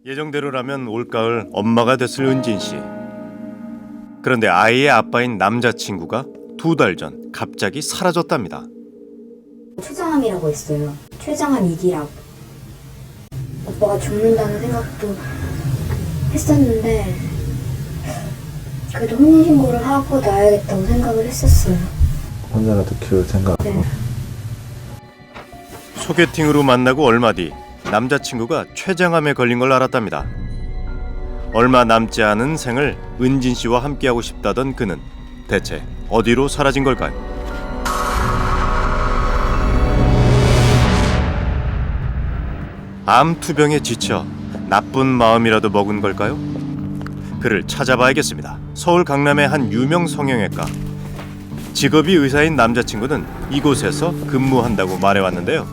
예정대로라면 올가을 엄마가 됐을 은진 씨. 그런데 아이의 아빠인 남자친구가 2달 전 갑자기 사라졌답니다. 최장암이라고 했어요. 최장암 2기라고. 오빠가 죽는다는 생각도 했었는데 그래도 혼인신고를 하고 나야겠다고 생각을 했었어요. 혼자라도 키울 생각. 네. 소개팅으로 만나고 얼마 뒤 남자친구가 췌장암에 걸린 걸 알았답니다. 얼마 남지 않은 생을 은진 씨와 함께하고 싶다던 그는 대체 어디로 사라진 걸까요? 암 투병에 지쳐 나쁜 마음이라도 먹은 걸까요? 그를 찾아봐야겠습니다. 서울 강남의 한 유명 성형외과. 직업이 의사인 남자친구는 이곳에서 근무한다고 말해왔는데요.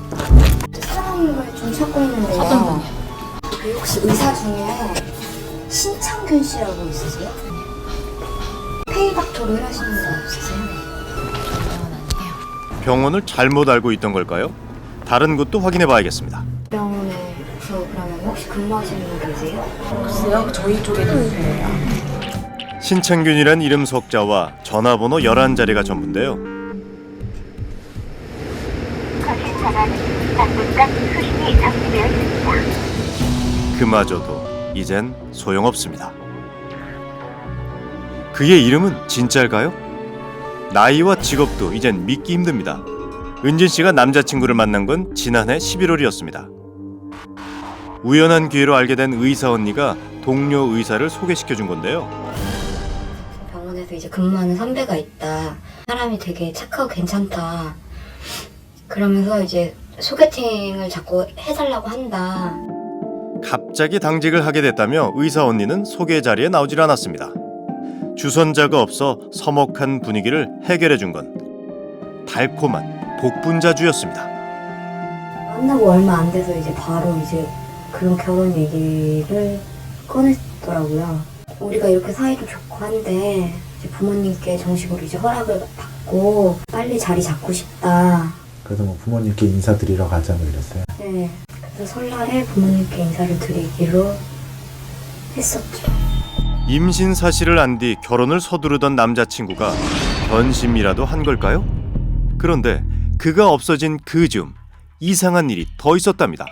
사람을 좀 찾고 있는데요. 어떤 분이요? 그 혹시 의사 중에 신창균 씨라고 있으세요? 페이박토를 하시는 분 없으세요? 병원을 잘못 알고 있던 걸까요? 다른 곳도 확인해봐야겠습니다. 병원에서 그러면 혹시 근무하시는 분 계세요? 글쎄요, 저희 쪽에도 있어요. 신창균이란 이름 석자와 전화번호 11자리가 전부인데요. 거신 전화는 당분간 수신이 정지되어 있습니다. 그마저도 이젠 소용없습니다. 그의 이름은 진짜일까요? 나이와 직업도 이젠 믿기 힘듭니다. 은진 씨가 남자친구를 만난 건 지난해 11월이었습니다. 우연한 기회로 알게 된 의사 언니가 동료 의사를 소개시켜준 건데요. 병원에서 이제 근무하는 선배가 있다. 사람이 되게 착하고 괜찮다. 그러면서 이제 소개팅을 자꾸 해달라고 한다. 갑자기 당직을 하게 됐다며 의사 언니는 소개 자리에 나오질 않았습니다. 주선자가 없어 서먹한 분위기를 해결해 준 건 달콤한 복분자주였습니다. 만나고 얼마 안 돼서 이제 바로 이제 그런 결혼 얘기를 꺼냈더라고요. 우리가 이렇게 사이도 좋고 한데 이제 부모님께 정식으로 이제 허락을 받고 빨리 자리 잡고 싶다. 그래서 뭐 부모님께 인사드리러 가자 뭐 이랬어요. 네. 그래서 설날에 부모님께 인사를 드리기로 했었죠. 임신 사실을 안 뒤 결혼을 서두르던 남자친구가 변심이라도 한 걸까요? 그런데 그가 없어진 그 즈음 이상한 일이 더 있었답니다.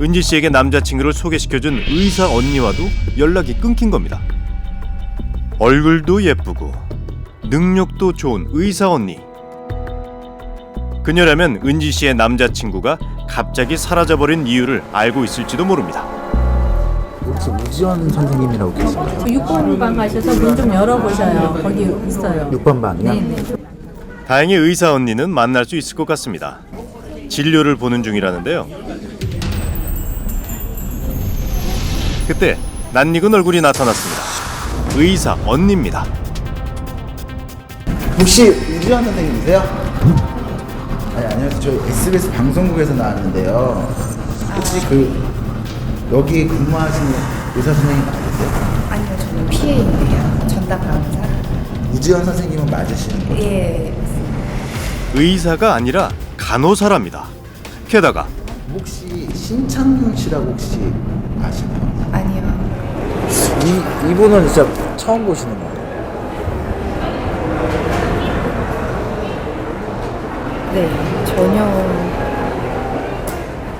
은지 씨에게 남자친구를 소개시켜준 의사 언니와도 연락이 끊긴 겁니다. 얼굴도 예쁘고 능력도 좋은 의사 언니. 그녀라면 은지 씨의 남자친구가 갑자기 사라져버린 이유를 알고 있을지도 모릅니다. 혹시 우지원 선생님이라고 계신가요? 6번 방 가셔서 문 좀 열어보셔요. 거기 있어요. 6번 방이요? 네네. 다행히 의사 언니는 만날 수 있을 것 같습니다. 진료를 보는 중이라는데요. 그때 낯익은 얼굴이 나타났습니다. 의사 언니입니다. 혹시 우지원 선생님이세요? 아니, 안녕하세요. 저 SBS 방송국에서 나왔는데요. 혹시 여기 근무하시는 의사 선생님 맞으세요? 아니요, 저는 PA인데요. 전담 간호사. 우지원 선생님은 맞으시는 거예요? 예. 의사가 아니라 간호사랍니다. 게다가 혹시 신창균 씨라고 혹시 아시나요? 아니요. 이분은 진짜 처음 보시는 거예요. 네. 전혀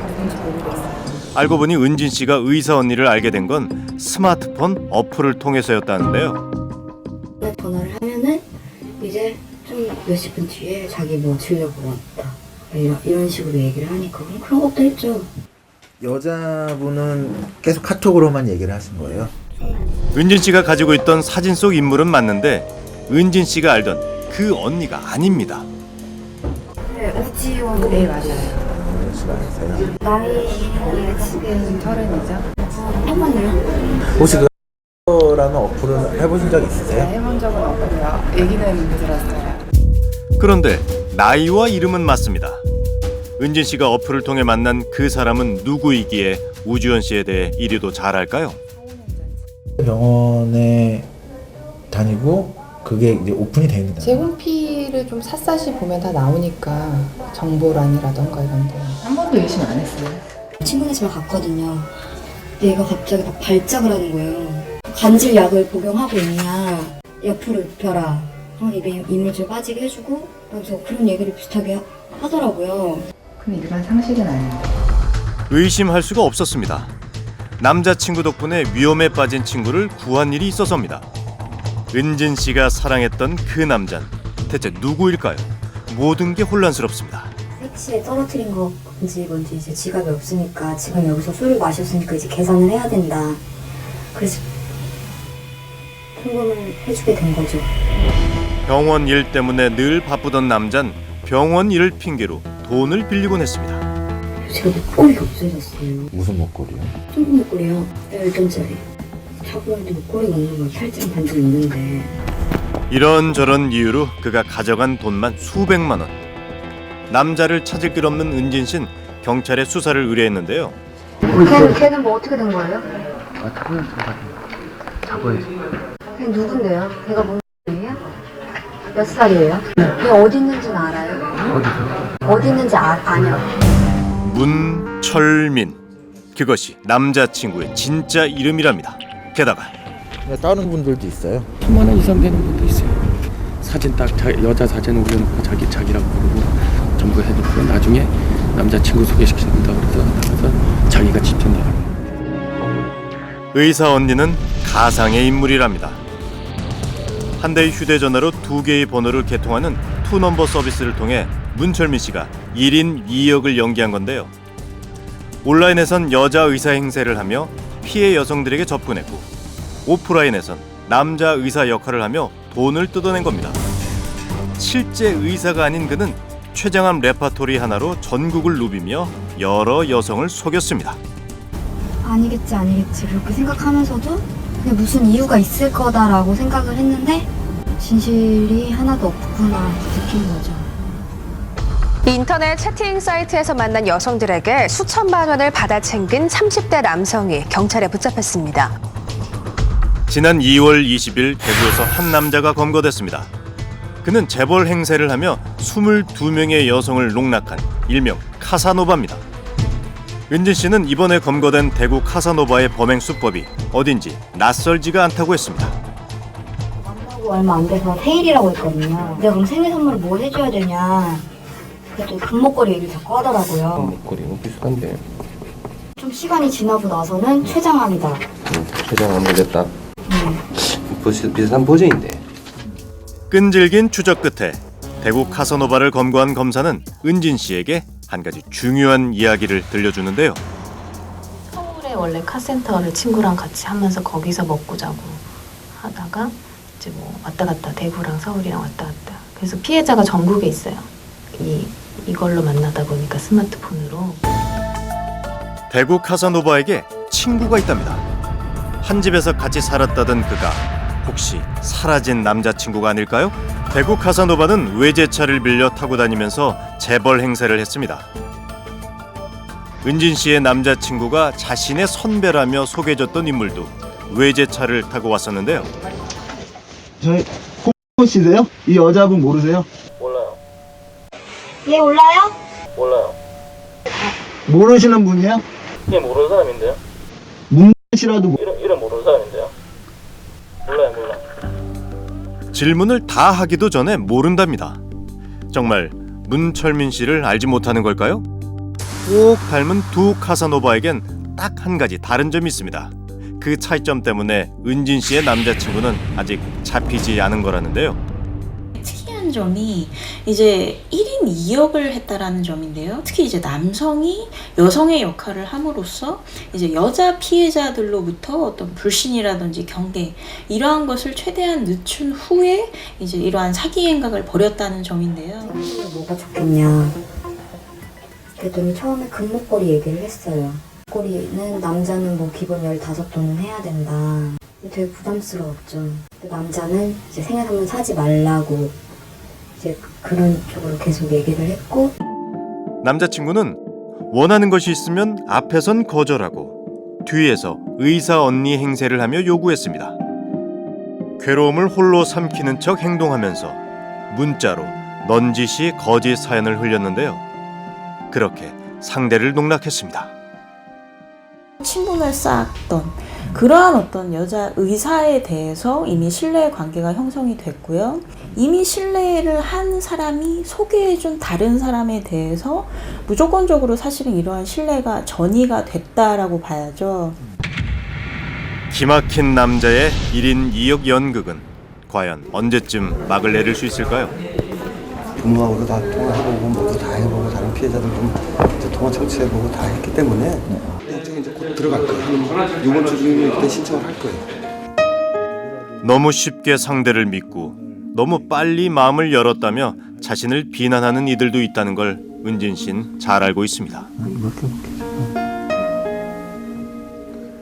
누군지 모르겠어요. 알고 보니 은진 씨가 의사 언니를 알게 된 건 스마트폰 어플을 통해서였다는데요. 전화를 하면은 이제 좀 몇십 분 뒤에 자기 뭐 진료 보고 왔다. 이런 식으로 얘기를 하니까 그런 것도 했죠. 여자분은 계속 카톡으로만 얘기를 하신 거예요? 은진 씨가 가지고 있던 사진 속 인물은 맞는데 은진 씨가 알던 그 언니가 아닙니다. 네, 우지원. 네, 맞아요. 몇 시간 아세요? 나이가 지금 30이죠? 한번요. 혹시 라는 어플은 해보신 적 있으세요? 해본 적은 없고요. 얘기는 들었어요. 그런데 나이와 이름은 맞습니다. 은진 씨가 어플을 통해 만난 그 사람은 누구이기에 우지원 씨에 대해 이리도 잘 알까요? 병원에 다니고 그게 이제 오픈이 돼 있는 거예요. 재혼피를 좀 샅샅이 보면 다 나오니까 정보란이라던가 이런 데 한 번도 의심 안 했어요. 친구네 집에 갔거든요. 근데 얘가 갑자기 막 발작을 하는 거예요. 간질 약을 복용하고 있냐, 옆으로 눕혀라, 입에 이물질 빠지게 해주고, 그래서 그런 얘기를 비슷하게 하더라고요. 근데 일반 상식은 아닌데. 의심할 수가 없었습니다. 남자친구 덕분에 위험에 빠진 친구를 구한 일이 있어서입니다. 은진 씨가 사랑했던 그 남자는 대체 누구일까요? 모든 게 혼란스럽습니다. 택시에 떨어뜨린 건지 뭔지 이제 지갑이 없으니까 지금 여기서 술을 마셨으니까 이제 계산을 해야 된다. 그래서 통금을 해주게 된 거죠. 병원 일 때문에 늘 바쁘던 남잔 병원 일을 핑계로 돈을 빌리곤 했습니다. 제가 목걸이가 없어졌어요. 무슨 목걸이요? 통금 목걸이요. 10돈짜리. 차고는데 목걸이가 없는 거 살짝 반지 있는데. 이런저런 이유로 그가 가져간 돈만 수백만 원. 남자를 찾을 길 없는 은진 씨는 경찰에 수사를 의뢰했는데요. 걔는 뭐 어떻게 된 거예요? 잡아야지. 걔 누군데요? 걔가 뭔 X예요? 몇 살이에요? 걔 어디 있는지는 알아요? 어디서? 어디 있는지 아냐? 문철민. 그것이 남자친구의 진짜 이름이랍니다. 게다가 다른 분들도 있어요. 10만 원 이상 되는 것도 있어요. 사진 딱 여자 사진 올려놓고 자기라고 부르고 전부 해놓고 나중에 남자친구 소개시킨다 그래서 나가서 자기가 직접 나가는. 의사 언니는 가상의 인물이랍니다. 한 대의 휴대전화로 2개의 번호를 개통하는 투넘버 서비스를 통해 문철민 씨가 1인 2역을 연기한 건데요. 온라인에선 여자 의사 행세를 하며 피해 여성들에게 접근했고 오프라인에선 남자 의사 역할을 하며 돈을 뜯어낸 겁니다. 실제 의사가 아닌 그는 최장암 레파토리 하나로 전국을 누비며 여러 여성을 속였습니다. 아니겠지 그렇게 생각하면서도 그냥 무슨 이유가 있을 거다라고 생각을 했는데 진실이 하나도 없구나 느낀 거죠. 인터넷 채팅 사이트에서 만난 여성들에게 수천만 원을 받아 챙긴 30대 남성이 경찰에 붙잡혔습니다. 지난 2월 20일 대구에서 한 남자가 검거됐습니다. 그는 재벌 행세를 하며 22명의 여성을 농락한 일명 카사노바입니다. 은진 씨는 이번에 검거된 대구 카사노바의 범행 수법이 어딘지 낯설지가 않다고 했습니다. 만나고 얼마 안 돼서 생일이라고 했거든요. 내가 그럼 생일 선물 뭐 해줘야 되냐. 그랬더니 금목걸이 얘기를 자꾸 하더라고요. 목걸이는 비슷한데. 좀 시간이 지나고 나서는 췌장암이다. 췌장암 걸렸다. 비슷한 버전인데. 끈질긴 추적 끝에 대구 카사노바를 검거한 검사는 은진 씨에게 한 가지 중요한 이야기를 들려주는데요. 서울에 원래 카센터를 친구랑 같이 하면서 거기서 먹고 자고 하다가 이제 뭐 왔다 갔다 대구랑 서울이랑 왔다 갔다. 그래서 피해자가 전국에 있어요. 이걸로 만나다 보니까 스마트폰으로. 대구 카사노바에게 친구가 있답니다. 한 집에서 같이 살았다던 그가 혹시 사라진 남자친구가 아닐까요? 대구 카사노바는 외제차를 빌려 타고 다니면서 재벌 행세를 했습니다. 은진 씨의 남자친구가 자신의 선배라며 소개해줬던 인물도 외제차를 타고 왔었는데요. 저희 코 씨세요? 이 여자분 모르세요? 몰라요. 얘 올라요? 몰라요. 모르시는 분이에요? 그냥 모르는 사람인데요. 문 씨라도 이름 모르는 사람인데요. 몰라. 질문을 다 하기도 전에 모른답니다. 정말 문철민 씨를 알지 못하는 걸까요? 꼭 닮은 두 카사노바에겐 딱 한 가지 다른 점이 있습니다. 그 차이점 때문에 은진 씨의 남자친구는 아직 잡히지 않은 거라는데요. 특이한 점이 이제 1인 2역을 했다라는 점인데요. 특히 이제 남성이 여성의 역할을 함으로써 이제 여자 피해자들로부터 어떤 불신이라든지 경계 이러한 것을 최대한 늦춘 후에 이제 이러한 사기 행각을 벌였다는 점인데요. 뭐가 좋겠냐. 그랬더니 처음에 금목걸이 얘기를 했어요. 목걸이는 남자는 뭐 기본 15돈은 해야 된다. 되게 부담스러웠죠. 남자는 이제 생일 선물 사지 말라고 이제 그런 쪽으로 계속 얘기를 했고 남자친구는 원하는 것이 있으면 앞에선 거절하고 뒤에서 의사 언니 행세를 하며 요구했습니다. 괴로움을 홀로 삼키는 척 행동하면서 문자로 넌지시 거짓 사연을 흘렸는데요. 그렇게 상대를 농락했습니다. 친분을 쌓았던 그러한 어떤 여자 의사에 대해서 이미 신뢰의 관계가 형성이 됐고요. 이미 신뢰를 한 사람이 소개해준 다른 사람에 대해서 무조건적으로 사실은 이러한 신뢰가 전이가 됐다라고 봐야죠. 기막힌 남자의 1인 2역 연극은 과연 언제쯤 막을 내릴 수 있을까요? 부모하고도 다 통화해보고 뭐도 다 해보고 다른 피해자들도 이제 통화 청취해보고 다 했기 때문에 영장이 이제 곧 들어갈 거예요. 이번 주 중에 그때 신청을 할 거예요. 너무 쉽게 상대를 믿고 너무 빨리 마음을 열었다며 자신을 비난하는 이들도 있다는 걸 은진 씨는 잘 알고 있습니다.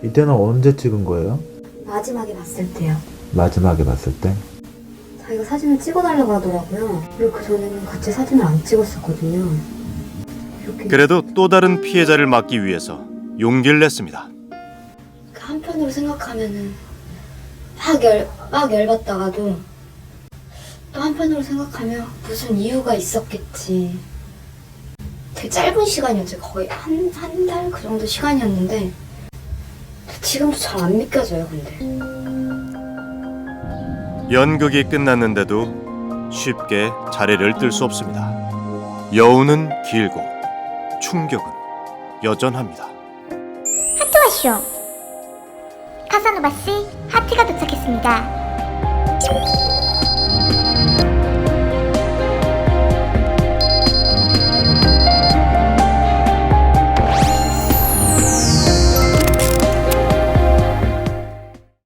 이때는 언제 찍은 거예요? 마지막에 봤을 때요. 마지막에 봤을 때? 자기가 사진을 찍어달라고 하더라고요. 그리고 그전에는 같이 사진을 안 찍었었거든요. 이렇게 그래도 또 다른 피해자를 막기 위해서 용기를 냈습니다. 한편으로 생각하면은 막 열받다가도 또 한편으로 생각하면 무슨 이유가 있었겠지. 되게 짧은 시간이었죠. 거의 한 달 그 정도 시간이었는데 지금도 잘 안 믿겨져요. 근데 연극이 끝났는데도 쉽게 자리를 뜰 수 없습니다. 여운은 길고 충격은 여전합니다. 하트 와쇼. 카사노바 씨, 하트가 도착했습니다.